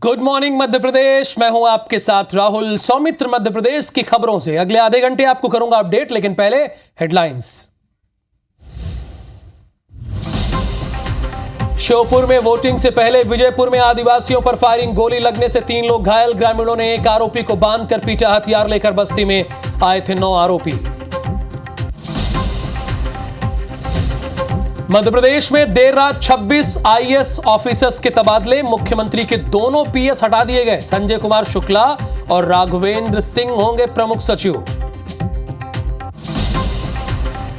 Good morning Madhya Pradesh. मैं हूं आपके साथ राहुल। सौमित्र मध्य प्रदेश की खबरों से अगले आधे घंटे आपको करूंगा अपडेट, लेकिन पहले हेडलाइंस। श्योपुर में वोटिंग से पहले विजयपुर में आदिवासियों पर फायरिंग, गोली लगने से 3 लोग घायल। ग्रामीणों ने एक आरोपी को बांधकर पीटा। हथियार लेकर बस्ती में आए थे 9 आरोपी। मध्य प्रदेश में देर रात 26 आईएएस ऑफिसर्स के तबादले। मुख्यमंत्री के दोनों पीएस हटा दिए गए। संजय कुमार शुक्ला और राघवेंद्र सिंह होंगे प्रमुख सचिव।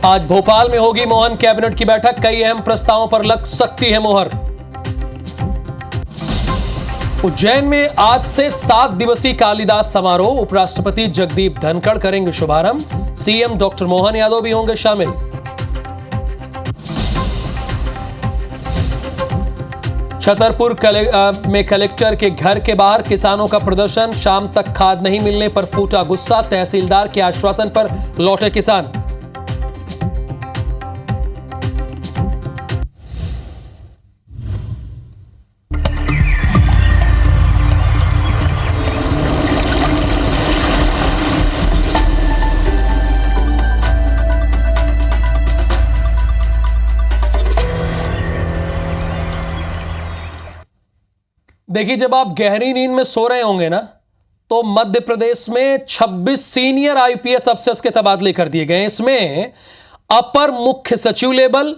आज भोपाल में होगी मोहन कैबिनेट की बैठक। कई अहम प्रस्तावों पर लग सकती है मोहर। उज्जैन में आज से 7 दिवसीय कालिदास समारोह। उपराष्ट्रपति जगदीप धनखड़ करेंगे शुभारंभ। सीएम डॉक्टर मोहन यादव भी होंगे शामिल। छतरपुर में कलेक्टर के घर के बाहर किसानों का प्रदर्शन। शाम तक खाद नहीं मिलने पर फूटा गुस्सा। तहसीलदार के आश्वासन पर लौटे किसान। देखिए, जब आप गहरी नींद में सो रहे होंगे ना, तो मध्य प्रदेश में 26 सीनियर आईपीएस अफसर्स के तबादले कर दिए गए। इसमें अपर मुख्य सचिव लेवल,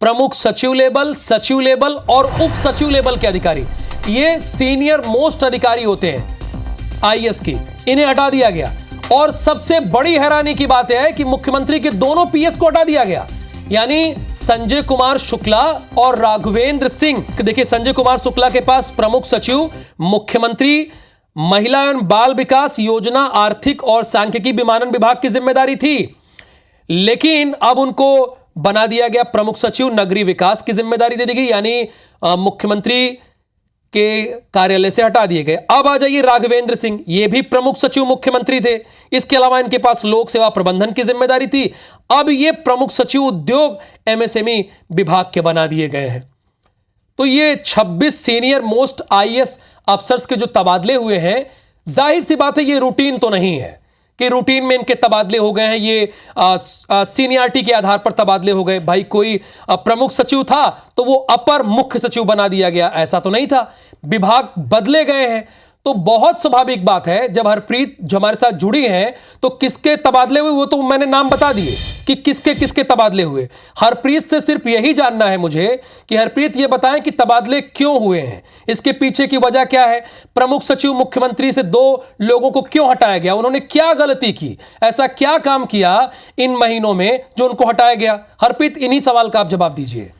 प्रमुख सचिव लेवल, सचिव लेवल और उप सचिव लेवल के अधिकारी, ये सीनियर मोस्ट अधिकारी होते हैं आईएएस की, इन्हें हटा दिया गया। और सबसे बड़ी हैरानी की बात यह है कि मुख्यमंत्री के दोनों पीएस को हटा दिया गया, यानी संजय कुमार शुक्ला और राघवेंद्र सिंह। देखिए, संजय कुमार शुक्ला के पास प्रमुख सचिव, मुख्यमंत्री महिला एवं बाल विकास योजना, आर्थिक और सांख्यिकी विमानन विभाग की जिम्मेदारी थी, लेकिन अब उनको बना दिया गया प्रमुख सचिव, नगरीय विकास की जिम्मेदारी दे दी गई, यानी मुख्यमंत्री के कार्यालय से हटा दिए गए। अब आ जाइए राघवेंद्र सिंह, ये भी प्रमुख सचिव मुख्यमंत्री थे। इसके अलावा इनके पास लोक सेवा प्रबंधन की जिम्मेदारी थी। अब ये प्रमुख सचिव उद्योग एमएसएमई विभाग के बना दिए गए हैं। तो ये 26 सीनियर मोस्ट आईएएस अफसर्स के जो तबादले हुए हैं, जाहिर सी बात है ये रूटीन तो नहीं है कि रूटीन में इनके तबादले हो गए हैं। ये सीनियरिटी के आधार पर तबादले हो गए। भाई, कोई प्रमुख सचिव था तो वो अपर मुख्य सचिव बना दिया गया, ऐसा तो नहीं था। विभाग बदले गए हैं, तो बहुत स्वाभाविक बात है। जब हरप्रीत जो हमारे साथ जुड़ी हैं, तो किसके तबादले हुए वो तो मैंने नाम बता दिए कि किसके किसके तबादले हुए। हरप्रीत से सिर्फ यही जानना है मुझे कि हरप्रीत ये बताएं कि तबादले क्यों हुए हैं, इसके पीछे की वजह क्या है। प्रमुख सचिव मुख्यमंत्री से 2 लोगों को क्यों हटाया गया, उन्होंने क्या गलती की, ऐसा क्या काम किया इन महीनों में जो उनको हटाया गया। हरप्रीत, इन्हीं सवाल का आप जवाब दीजिए।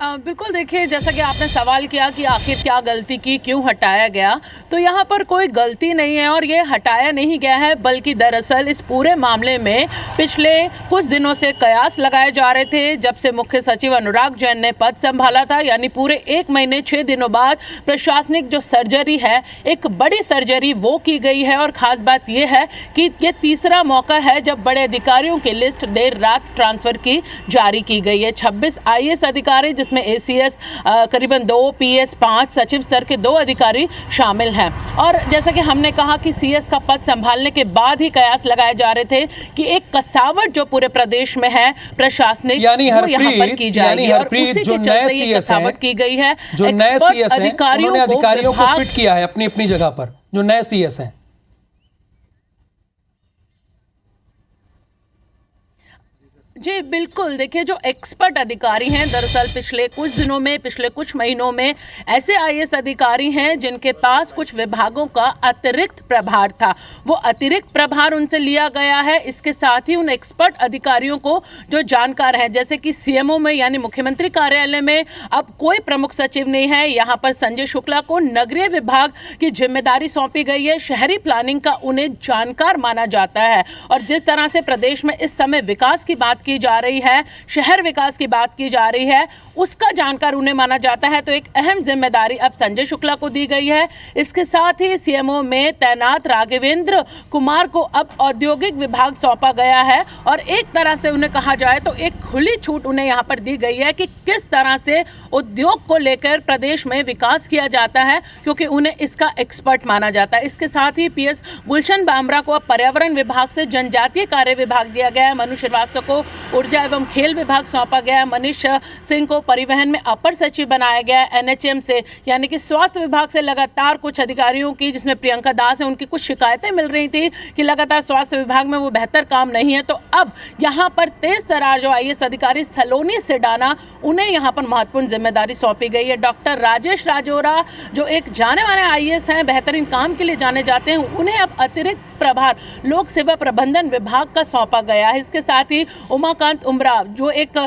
बिल्कुल, देखिए, जैसा कि आपने सवाल किया कि आखिर क्या गलती की, क्यों हटाया गया, तो यहाँ पर कोई गलती नहीं है और ये हटाया नहीं गया है, बल्कि दरअसल इस पूरे मामले में पिछले कुछ दिनों से कयास लगाए जा रहे थे। जब से मुख्य सचिव अनुराग जैन ने पद संभाला था, यानी पूरे 1 महीने 6 दिनों बाद प्रशासनिक जो सर्जरी है, एक बड़ी सर्जरी वो की गई है। और ख़ास बात यह है कि ये तीसरा मौका है जब बड़े अधिकारियों की लिस्ट देर रात ट्रांसफ़र की जारी की गई है। 26 आईएएस अधिकारी, जिसमें एसीएस करीबन 2, पीएस 5, सचिव स्तर के 2 अधिकारी शामिल हैं। और जैसा कि हमने कहा कि सीएस का पद संभालने के बाद ही कयास लगाए जा रहे थे कि एक कसावट जो पूरे प्रदेश में है प्रशासनिक, वो यहाँ पर की जाएगी और उसी के चलते ये कसावट की गई है। जो नए सीएस हैं, उन्होंने अधिकारियों को फिट किया है अपनी अपनी जगह पर, जो नए सीएस हैं। जी बिल्कुल, देखिए, जो एक्सपर्ट अधिकारी हैं, दरअसल पिछले कुछ दिनों में, पिछले कुछ महीनों में ऐसे आईएएस अधिकारी हैं जिनके पास कुछ विभागों का अतिरिक्त प्रभार था। वो अतिरिक्त प्रभार उनसे लिया गया है। इसके साथ ही उन एक्सपर्ट अधिकारियों को जो जानकार हैं, जैसे कि सीएमओ में यानी मुख्यमंत्री कार्यालय में अब कोई प्रमुख सचिव नहीं है। यहाँ पर संजय शुक्ला को नगरीय विभाग की जिम्मेदारी सौंपी गई है। शहरी प्लानिंग का उन्हें जानकार माना जाता है। और जिस तरह से प्रदेश में इस समय विकास की बात की जा रही है, शहर विकास की बात की जा रही है, उसका जानकार उन्हें माना जाता है। तो एक अहम जिम्मेदारी अब संजय शुक्ला को दी गई है। इसके साथ ही सीएमओ में तैनात राघवेंद्र कुमार को अब औद्योगिक विभाग सौंपा गया है और एक तरह से उन्हें कहा जाए तो एक खुली छूट उन्हें यहाँ पर दी गई है कि किस तरह से उद्योग को लेकर प्रदेश में विकास किया जाता है, क्योंकि उन्हें इसका एक्सपर्ट माना जाता है। इसके साथ ही पीएस गुलशन बामरा को अब पर्यावरण विभाग से जनजातीय कार्य विभाग दिया गया है, मनु श्रीवास्तव को ऊर्जा एवं खेल विभाग सौंपा गया है, मनीष सिंह को परिवहन में अपर सचिव बनाया गया है। एनएचएम से यानी कि स्वास्थ्य विभाग से लगातार कुछ अधिकारियों की, जिसमें प्रियंका दास है, उनकी कुछ शिकायतें मिल रही थी कि लगातार स्वास्थ्य विभाग में वो बेहतर काम नहीं है। तो अब यहाँ पर तेज तर्रार जो आईएएस अधिकारी सलोनी सिडाना, उन्हें यहाँ पर महत्वपूर्ण जिम्मेदारी सौंपी गई है। डॉक्टर राजेश राजौरा जो एक जाने माने आईएएस हैं, बेहतरीन काम के लिए जाने जाते हैं, उन्हें अब अतिरिक्त प्रभार लोक सेवा प्रबंधन विभाग का सौंपा गया है। इसके साथ ही उमाकांत उमराव जो एक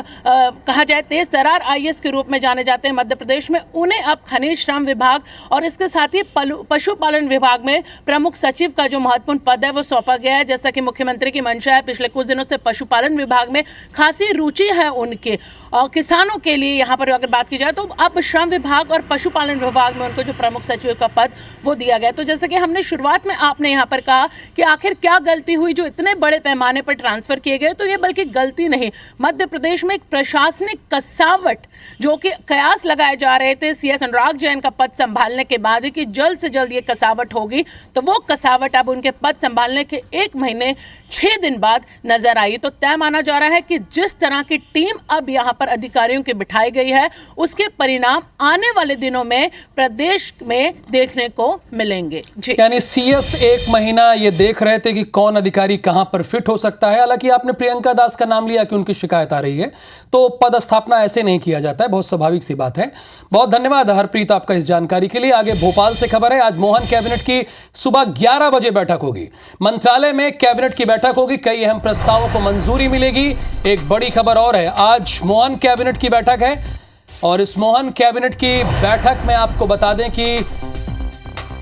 कहा जाए तेज तर्रार आईएएस के रूप में जाने जाते हैं मध्य प्रदेश में, उन्हें अब खनिज श्रम विभाग और इसके साथ ही पशुपालन विभाग में प्रमुख सचिव का जो महत्वपूर्ण पद है वो सौंपा गया है। जैसा कि मुख्यमंत्री की मंशा है, पिछले कुछ दिनों से पशुपालन विभाग में खासी रुचि है उनके, और किसानों के लिए यहाँ पर अगर बात की जाए तो अब श्रम विभाग और पशुपालन विभाग में उनको जो प्रमुख सचिव का पद वो दिया गया। तो जैसे कि हमने शुरुआत में आपने यहाँ पर कहा कि आखिर क्या गलती हुई जो इतने बड़े पैमाने पर ट्रांसफर किए गए, तो ये बल्कि गलती नहीं, मध्य प्रदेश में एक प्रशासनिक कसावट जो कि कयास लगाए जा रहे थे सीएस अनुराग जैन का पद संभालने के बाद कि जल्द से जल्द ये कसावट होगी, तो वो कसावट अब उनके पद संभालने के 1 महीने 6 दिन बाद नजर आई। तो तय माना जा रहा है कि जिस तरह की टीम अब यहाँ पर अधिकारियों की बिठाई गई है, उसके परिणाम आने वाले दिनों में प्रदेश में देखने को मिलेंगे। जी, यानी सीएस 1 महीना ये देख रहे थे कि कौन अधिकारी कहां पर फिट हो सकता है। हालांकि आपने प्रियंका दास का नाम लिया कि उनकी शिकायत आ रही है, तो पदस्थापना ऐसे नहीं किया जाता है, बहुत स्वाभाविक सी बात है। बहुत धन्यवाद हरप्रीत आपका इस जानकारी के लिए। आगे भोपाल से खबर है, आज मोहन कैबिनेट की सुबह 11 बजे बैठक होगी। मंत्रालय में कैबिनेट की बैठक होगी, कई अहम प्रस्तावों को मंजूरी मिलेगी। एक बड़ी खबर और है, आज मोहन कैबिनेट की बैठक है और इस मोहन कैबिनेट की बैठक में आपको बता दें कि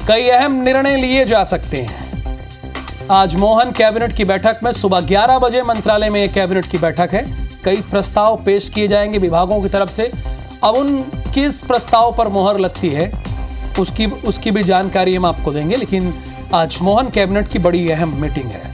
कई अहम निर्णय लिए जा सकते हैं। आज मोहन कैबिनेट की बैठक में सुबह 11 बजे मंत्रालय में कैबिनेट की बैठक है, कई प्रस्ताव पेश किए जाएंगे विभागों की तरफ से। अब उन किस प्रस्ताव पर मोहर लगती है उसकी भी जानकारी हम आपको देंगे, लेकिन आज मोहन कैबिनेट की बड़ी अहम मीटिंग है।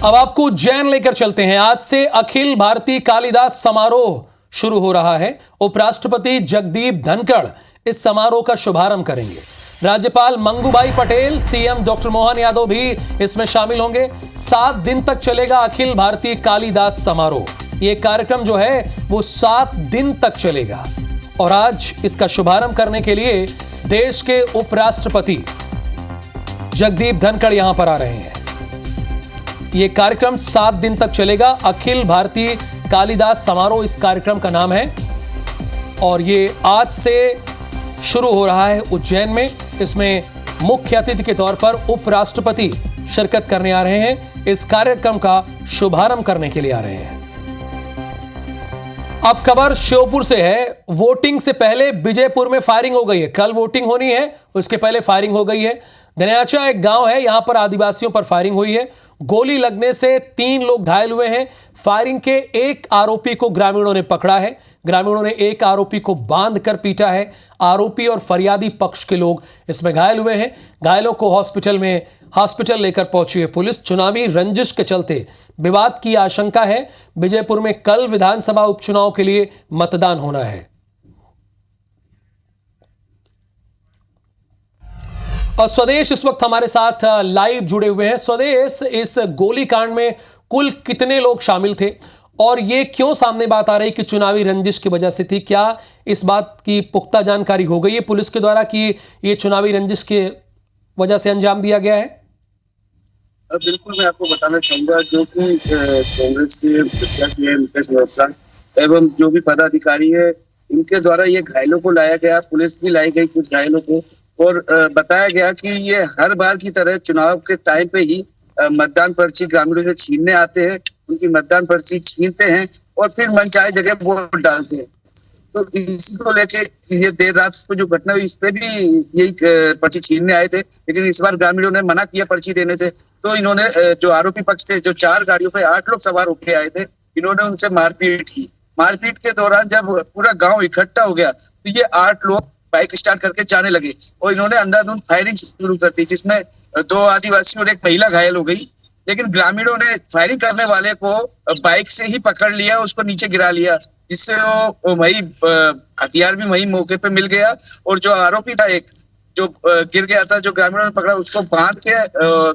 अब आपको उज्जैन लेकर चलते हैं। आज से अखिल भारतीय कालिदास समारोह शुरू हो रहा है। उपराष्ट्रपति जगदीप धनखड़ इस समारोह का शुभारंभ करेंगे। राज्यपाल मंगूभाई पटेल, सीएम डॉक्टर मोहन यादव भी इसमें शामिल होंगे। 7 दिन तक चलेगा अखिल भारतीय कालिदास समारोह। ये कार्यक्रम जो है वो 7 दिन तक चलेगा और आज इसका शुभारंभ करने के लिए देश के उपराष्ट्रपति जगदीप धनखड़ यहां पर आ रहे हैं। ये कार्यक्रम 7 दिन तक चलेगा। अखिल भारतीय कालिदास समारोह इस कार्यक्रम का नाम है और ये आज से शुरू हो रहा है उज्जैन में। इसमें मुख्य अतिथि के तौर पर उपराष्ट्रपति शिरकत करने आ रहे हैं, इस कार्यक्रम का शुभारंभ करने के लिए आ रहे हैं। अब खबर श्योपुर से है। वोटिंग से पहले विजयपुर में फायरिंग हो गई है। कल वोटिंग होनी है, उसके पहले फायरिंग हो गई है। दनियाचा एक गांव है, यहां पर आदिवासियों पर फायरिंग हुई है। गोली लगने से 3 लोग घायल हुए हैं। फायरिंग के एक आरोपी को ग्रामीणों ने पकड़ा है। ग्रामीणों ने एक आरोपी को बांधकर पीटा है। आरोपी और फरियादी पक्ष के लोग इसमें घायल हुए हैं। घायलों को हॉस्पिटल लेकर पहुंची है पुलिस। चुनावी रंजिश के चलते विवाद की आशंका है। विजयपुर में कल विधानसभा उपचुनाव के लिए मतदान होना है। और स्वदेश इस वक्त हमारे साथ लाइव जुड़े हुए हैं। स्वदेश, इस गोलीकांड में कुल कितने लोग शामिल थे और ये क्यों सामने बात आ रही कि चुनावी रंजिश की वजह से थी? क्या इस बात की पुख्ता जानकारी हो गई है पुलिस के द्वारा कि ये चुनावी रंजिश के वजह से अंजाम दिया गया है? बिल्कुल, मैं आपको बताना चाहूंगा जो कि कांग्रेस के प्रत्याशी है मुकेश मेहता एवं जो भी पदाधिकारी है, इनके द्वारा ये घायलों को लाया गया। पुलिस भी लाई गई कुछ घायलों को और बताया गया कि ये हर बार की तरह चुनाव के टाइम पे ही मतदान पर्ची ग्रामीणों से छीनने आते हैं, उनकी मतदान पर्ची छीनते हैं और फिर मनचाहे जगह वोट डालते हैं। तो इसी को लेके ये देर रात को जो घटना हुई, इस पे भी यही पर्ची छीनने आए थे, लेकिन इस बार ग्रामीणों ने मना किया पर्ची देने से। तो इन्होंने जो आरोपी पक्ष थे, जो 4 गाड़ियों पे 8 लोग सवार होके आए थे, इन्होंने उनसे मारपीट की। मारपीट के दौरान जब पूरा गांव इकट्ठा हो गया तो ये 8 लोग बाइक स्टार्ट करके जाने लगे और इन्होंने अंधाधुंध फायरिंग शुरू कर दी, जिसमें 2 आदिवासी और एक महिला घायल हो गई। लेकिन ग्रामीणों ने फायरिंग करने वाले को बाइक से ही पकड़ लिया, उसको नीचे गिरा लिया, जिससे वो वही हथियार भी वही मौके पे मिल गया। और जो आरोपी था एक जो गिर गया था, जो ग्रामीणों ने पकड़ा, उसको बांध के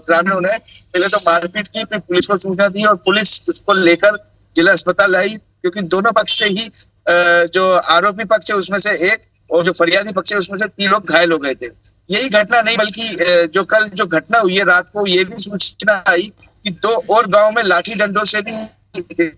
ग्रामीणों ने पहले तो मारपीट की, फिर पुलिस को सूचना दी और पुलिस उसको लेकर जिला अस्पताल आई, क्योंकि दोनों पक्ष से ही जो आरोपी पक्ष है उसमें से एक और जो फरियादी पक्ष है उसमें से 3 लोग घायल हो गए थे। यही घटना नहीं बल्कि जो कल जो घटना हुई है रात को, ये भी सूचना आई कि 2 और गांव में लाठी डंडों से भी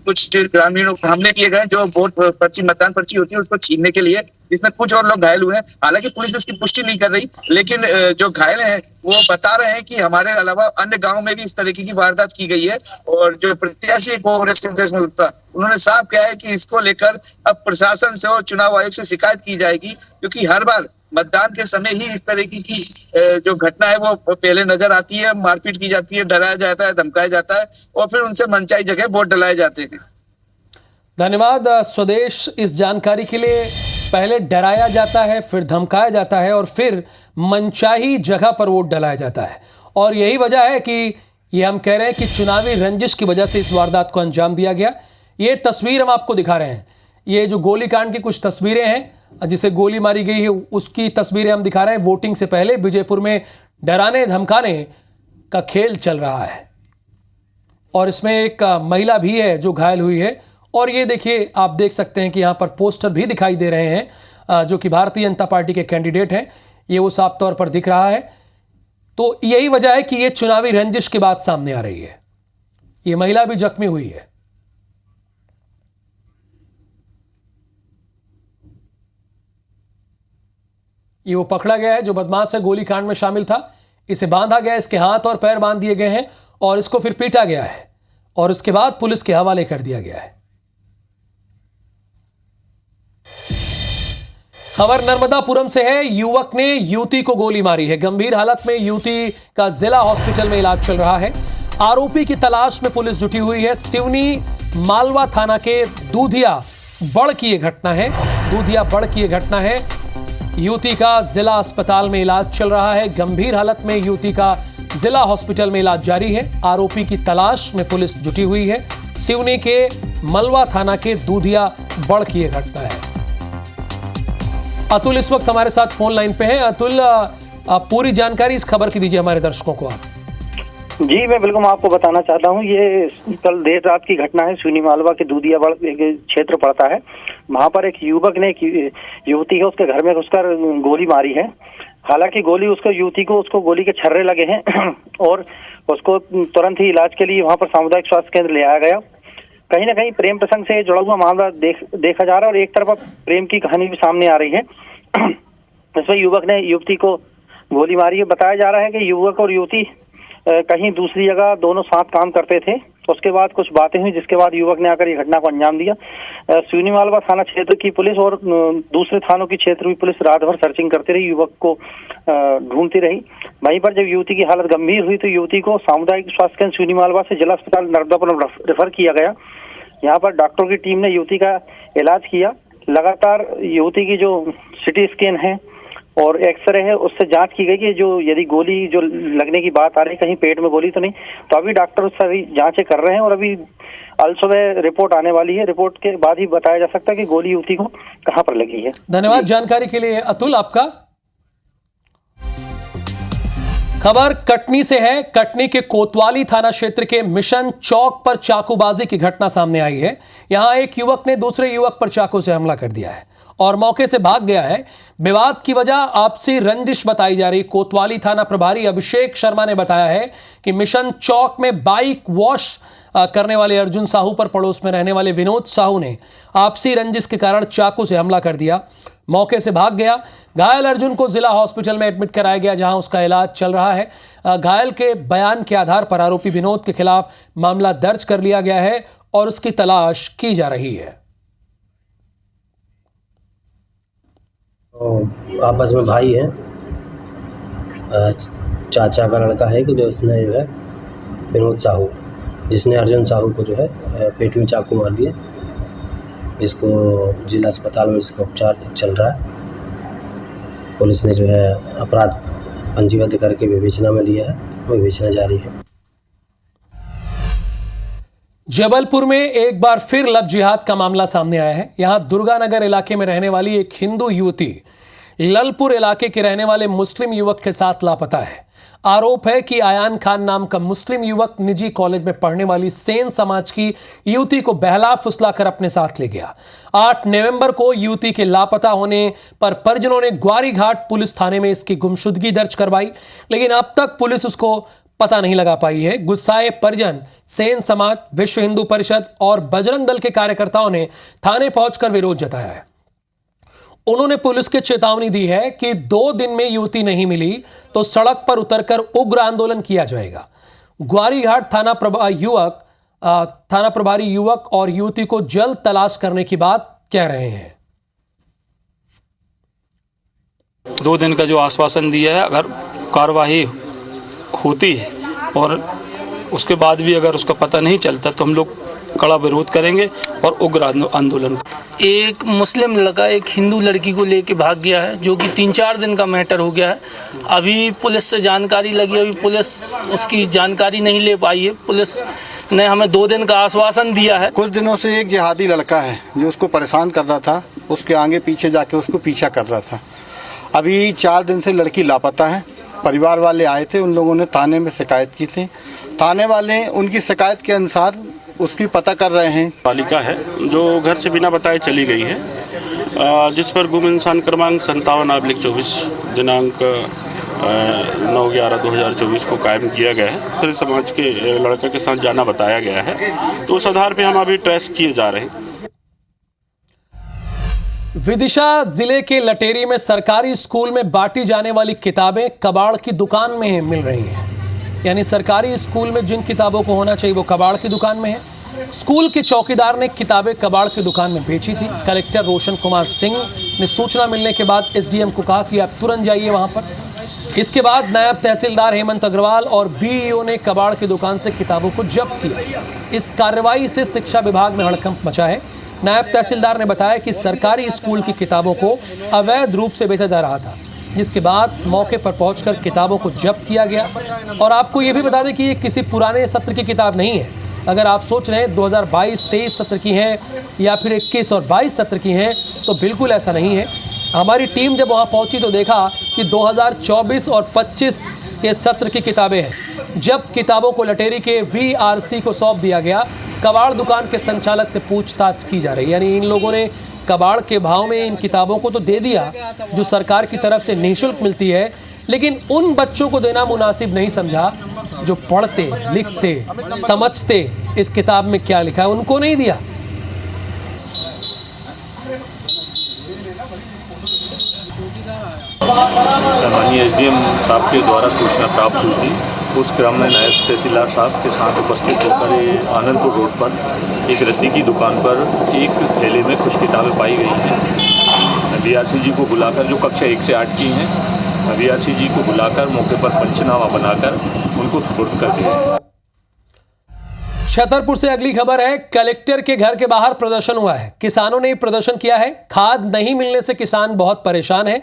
कुछ ग्रामीणों को हमले किए गए, जो वोट पर्ची मतदान पर्ची होती है उसको छीनने के लिए, जिसमें कुछ और लोग घायल हुए हैं। हालांकि पुलिस इसकी पुष्टि नहीं कर रही, लेकिन जो घायल हैं वो बता रहे हैं कि हमारे अलावा अन्य गांव में भी इस तरीके की वारदात की गई है। और जो प्रत्याशी कांग्रेस के उन्होंने साफ कहा है कि इसको लेकर अब प्रशासन से और चुनाव आयोग से शिकायत की जाएगी, क्योंकि हर बार मतदान के समय ही इस तरीके की जो घटना है वो पहले नजर आती है। मारपीट की जाती है, डराया जाता है, धमकाया जाता है और फिर उनसे मनचाही जगह वोट डलाए जाते हैं। धन्यवाद स्वदेश इस जानकारी के लिए। पहले डराया जाता है, फिर धमकाया जाता है और फिर मनचाही जगह पर वोट डलाया जाता है। और यही वजह है कि ये हम कह रहे हैं कि चुनावी रंजिश की वजह से इस वारदात को अंजाम दिया गया। ये तस्वीर हम आपको दिखा रहे हैं, ये जो गोलीकांड की कुछ तस्वीरें हैं, जिसे गोली मारी गई है उसकी तस्वीरें हम दिखा रहे हैं। वोटिंग से पहले विजयपुर में डराने धमकाने का खेल चल रहा है और इसमें एक महिला भी है जो घायल हुई है। और ये देखिए, आप देख सकते हैं कि यहाँ पर पोस्टर भी दिखाई दे रहे हैं जो कि भारतीय जनता पार्टी के कैंडिडेट हैं, ये वो साफ तौर पर दिख रहा है। तो यही वजह है कि ये चुनावी रंजिश की बात सामने आ रही है। ये महिला भी जख्मी हुई है। ये वो पकड़ा गया है जो बदमाश है, गोलीकांड में शामिल था। इसे बांधा गया, इसके हाथ और पैर बांध दिए गए हैं और इसको फिर पीटा गया है और उसके बाद पुलिस के हवाले कर दिया गया है। खबर नर्मदापुरम से है। युवक ने युवती को गोली मारी है। गंभीर हालत में युवती का जिला हॉस्पिटल में इलाज चल रहा है। आरोपी की तलाश में पुलिस जुटी हुई है। सिवनी मालवा थाना के दूधिया बड़ की यह घटना है। दूधिया बड़ की यह घटना है। युवती का जिला अस्पताल में इलाज चल रहा है। गंभीर हालत में युवती का जिला हॉस्पिटल में इलाज जारी है। आरोपी की तलाश में पुलिस जुटी हुई है। सिवनी के मलवा थाना के दूधिया बड़ की यह घटना है। अतुल इस वक्त हमारे साथ फोन लाइन पे हैं। अतुल, आप पूरी जानकारी इस खबर की दीजिए हमारे दर्शकों को आप। जी मैं बिल्कुल आपको बताना चाहता हूँ। ये कल देर रात की घटना है। सिवनी मालवा के दूधिया बड़ क्षेत्र पड़ता है। वहाँ पर एक युवक ने एक युवती है उसके घर में घुसकर गोली मारी है। हालांकि गोली उसको युवती को उसको गोली के छर्रे लगे हैं और उसको तुरंत ही इलाज के लिए वहाँ पर सामुदायिक स्वास्थ्य केंद्र ले आया गया। कहीं ना कहीं प्रेम प्रसंग से जुड़ा हुआ मामला देखा जा रहा है और एक तरफ प्रेम की कहानी भी सामने आ रही है। इसमें युवक ने युवती को गोली मारी है। बताया जा रहा है कि युवक और युवती कहीं दूसरी जगह दोनों साथ काम करते थे। उसके बाद कुछ बातें हुई जिसके बाद युवक ने आकर ये घटना को अंजाम दिया। सिवनी मालवा थाना क्षेत्र की पुलिस और दूसरे थानों की क्षेत्र की पुलिस रात भर सर्चिंग करती रही, युवक को ढूंढती रही। वहीं पर जब युवती की हालत गंभीर हुई तो युवती को सामुदायिक स्वास्थ्य केंद्र सिवनी मालवा से जिला अस्पताल नर्मदापुरम रेफर किया गया। यहाँ पर डॉक्टरों की टीम ने युवती का इलाज किया। लगातार युवती की जो सिटी स्कैन है और एक्सरे है उससे जांच की गई कि जो यदि गोली जो लगने की बात आ रही कहीं पेट में गोली तो नहीं। तो अभी डॉक्टर सभी जांचें कर रहे हैं और अभी अलसुबह रिपोर्ट आने वाली है। रिपोर्ट के बाद ही बताया जा सकता है कि गोली युवती को कहां पर लगी है। धन्यवाद जानकारी के लिए अतुल आपका। खबर कटनी से है। कटनी के कोतवाली थाना क्षेत्र के मिशन चौक पर चाकूबाजी की घटना सामने आई है। यहां एक युवक ने दूसरे युवक पर चाकू से हमला कर दिया है और मौके से भाग गया है। विवाद की वजह आपसी रंजिश बताई जा रही। कोतवाली थाना प्रभारी अभिषेक शर्मा ने बताया है कि मिशन चौक में बाइक वॉश करने वाले अर्जुन साहू पर पड़ोस में रहने वाले विनोद साहू ने आपसी रंजिश के कारण चाकू से हमला कर दिया। मौके से भाग गया। घायल अर्जुन को जिला हॉस्पिटल में एडमिट कराया गया जहां उसका इलाज चल रहा है। घायल के बयान के आधार पर आरोपी विनोद के खिलाफ मामला दर्ज कर लिया गया है और उसकी तलाश की जा रही है। और आपस में भाई हैं, चाचा का लड़का है कि जो इसने जो है विनोद साहू, जिसने अर्जुन साहू को जो है पेट में चाकू मार दिया, जिसको जिला अस्पताल में इसका उपचार चल रहा है। पुलिस ने जो है अपराध पंजीबद्ध करके विवेचना में लिया है, विवेचना जारी है। जबलपुर में एक बार फिर लव जिहाद का मामला सामने आया है। यहां दुर्गानगर इलाके में रहने वाली एक हिंदू युवती ललपुर इलाके के रहने वाले मुस्लिम युवक के साथ लापता है। आरोप है कि आयान खान नाम का मुस्लिम युवक निजी कॉलेज में पढ़ने वाली सेन समाज की युवती को बहला फुसलाकर अपने साथ ले गया। 8 नवंबर को युवती के लापता होने पर परिजनों ने ग्वारीघाट पुलिस थाने में इसकी गुमशुदगी दर्ज करवाई, लेकिन अब तक पुलिस उसको पता नहीं लगा पाई है। गुस्साए परिजन, सेन समाज, विश्व हिंदू परिषद और बजरंग दल के कार्यकर्ताओं ने थाने पहुंचकर विरोध जताया है। उन्होंने पुलिस को चेतावनी दी है कि 2 दिन में युवती नहीं मिली तो सड़क पर उतरकर उग्र आंदोलन किया जाएगा। ग्वारीघाट थाना प्रभारी युवक और युवती को जल्द तलाश करने की बात कह रहे हैं। 2 दिन का जो आश्वासन दिया है, अगर कार्रवाई होती है और उसके बाद भी अगर उसका पता नहीं चलता तो हम लोग कड़ा विरोध करेंगे और उग्र आंदोलन। एक मुस्लिम लड़का एक हिंदू लड़की को लेके भाग गया है, जो कि 3-4 दिन का मैटर हो गया है। अभी पुलिस से जानकारी लगी, अभी पुलिस उसकी जानकारी नहीं ले पाई है। पुलिस ने हमें 2 दिन का आश्वासन दिया है। कुछ दिनों से एक जिहादी लड़का है जो उसको परेशान कर रहा था, उसके आगे पीछे जाके उसको पीछा कर रहा था। अभी 4 दिन से लड़की लापता है। परिवार वाले आए थे, उन लोगों ने थाने में शिकायत की थी। थाने वाले उनकी शिकायत के अनुसार उसकी पता कर रहे हैं। बालिका है जो घर से बिना बताए चली गई है, जिस पर गुम इंसान क्रमांक 57/24 दिनांक 9/11/2024 को कायम किया गया है। पूरे समाज के लड़का के साथ जाना बताया गया है, तो उस आधार पर हम अभी ट्रेस किए जा रहे हैं। विदिशा जिले के लटेरी में सरकारी स्कूल में बांटी जाने वाली किताबें कबाड़ की दुकान में मिल रही हैं। यानी सरकारी स्कूल में जिन किताबों को होना चाहिए वो कबाड़ की दुकान में है। स्कूल के चौकीदार ने किताबें कबाड़ की दुकान में बेची थी। कलेक्टर रोशन कुमार सिंह ने सूचना मिलने के बाद एसडीएम को कहा कि आप तुरंत जाइए वहां पर। इसके बाद नायब तहसीलदार हेमंत अग्रवाल और बीईओ ने कबाड़ की दुकान से किताबों को जब्त किया। इस कार्रवाई से शिक्षा विभाग में हड़कंप मचा है। नायब तहसीलदार ने बताया कि सरकारी स्कूल की किताबों को अवैध रूप से बेचा जा रहा था, जिसके बाद मौके पर पहुंचकर किताबों को जब्त किया गया। और आपको ये भी बता दें कि ये किसी पुराने सत्र की किताब नहीं है। अगर आप सोच रहे हैं 2022-23 सत्र की हैं या फिर 21 और 22 सत्र की हैं, तो बिल्कुल ऐसा नहीं है। हमारी टीम जब वहां पहुंची तो देखा कि 2024 और 25 के सत्र की किताबें हैं। जब किताबों को लटेरी के वीआरसी को सौंप दिया गया, कबाड़ दुकान के संचालक से पूछताछ की जा रही है। यानी इन लोगों ने कबाड़ के भाव में इन किताबों को तो दे दिया जो सरकार की तरफ से निःशुल्क मिलती है, लेकिन उन बच्चों को देना मुनासिब नहीं समझा जो पढ़ते, लिखते, समझते इस किताब में क्या लिखा है, उनको नहीं दिया। माननीय एसडीएम साहब के द्वारा सूचना प्राप्त हुई थी। उस क्रम में नायब तहसीलदार साहब के साथ उपस्थित होकर आनंदपुर रोड पर एक रद्दी की दुकान पर एक थैले में कुछ किताबें पाई गई हैं। बीआरसी जी को बुलाकर, जो कक्षा 1 से 8 की हैं, बीआरसी जी को बुलाकर मौके पर पंचनामा बनाकर उनको सुपुर्द कर दिया। छतरपुर से अगली खबर है। कलेक्टर के घर के बाहर प्रदर्शन हुआ है। किसानों ने प्रदर्शन किया है। खाद नहीं मिलने से किसान बहुत परेशान है।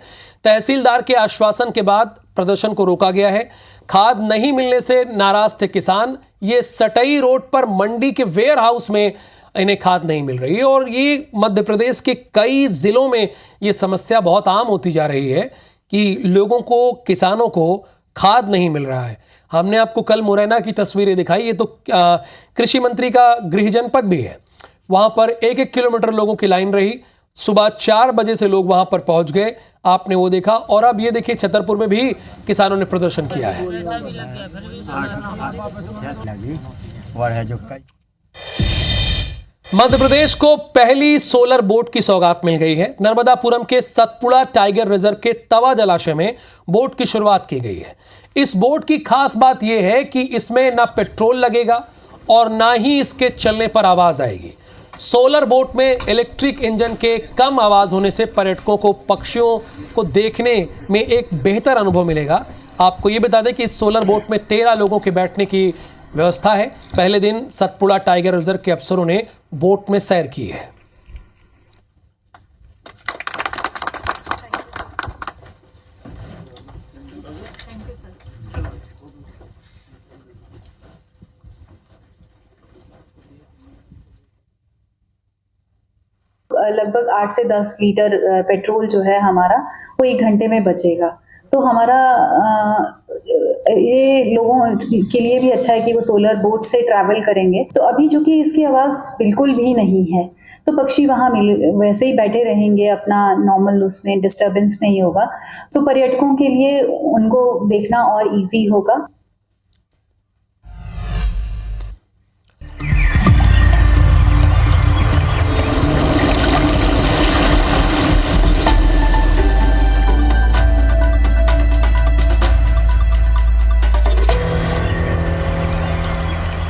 तहसीलदार के आश्वासन के बाद प्रदर्शन को रोका गया है। खाद नहीं मिलने से नाराज थे किसान। ये सटई रोड पर मंडी के वेयर हाउस में इन्हें खाद नहीं मिल रही है और ये मध्य प्रदेश के कई जिलों में ये समस्या बहुत आम होती जा रही है कि लोगों को, किसानों को खाद नहीं मिल रहा है। हमने आपको कल मुरैना की तस्वीरें दिखाई। ये तो कृषि मंत्री का गृह जनपद भी है। वहां पर 1-1 किलोमीटर लोगों की लाइन रही। सुबह 4 बजे से लोग वहां पर पहुंच गए, आपने वो देखा। और अब ये देखिए, छतरपुर में भी किसानों ने प्रदर्शन किया है। मध्य प्रदेश को पहली सोलर बोट की सौगात मिल गई है। नर्मदापुरम के सतपुड़ा टाइगर रिजर्व के तवा जलाशय में बोट की शुरुआत की गई है। इस बोट की खास बात यह है कि इसमें ना पेट्रोल लगेगा और ना ही इसके चलने पर आवाज आएगी। सोलर बोट में इलेक्ट्रिक इंजन के कम आवाज होने से पर्यटकों को पक्षियों को देखने में एक बेहतर अनुभव मिलेगा। आपको ये बता दें कि इस सोलर बोट में 13 लोगों के बैठने की व्यवस्था है। पहले दिन सतपुड़ा टाइगर रिजर्व के अफसरों ने बोट में सैर की है। लगभग 8 से 10 लीटर पेट्रोल जो है हमारा वो 1 घंटे में बचेगा। तो हमारा ये लोगों के लिए भी अच्छा है कि वो सोलर बोट से ट्रैवल करेंगे। तो अभी जो कि इसकी आवाज़ बिल्कुल भी नहीं है, तो पक्षी वहाँ वैसे ही बैठे रहेंगे अपना नॉर्मल, उसमें डिस्टर्बेंस नहीं होगा। तो पर्यटकों के लिए उनको देखना और इजी होगा।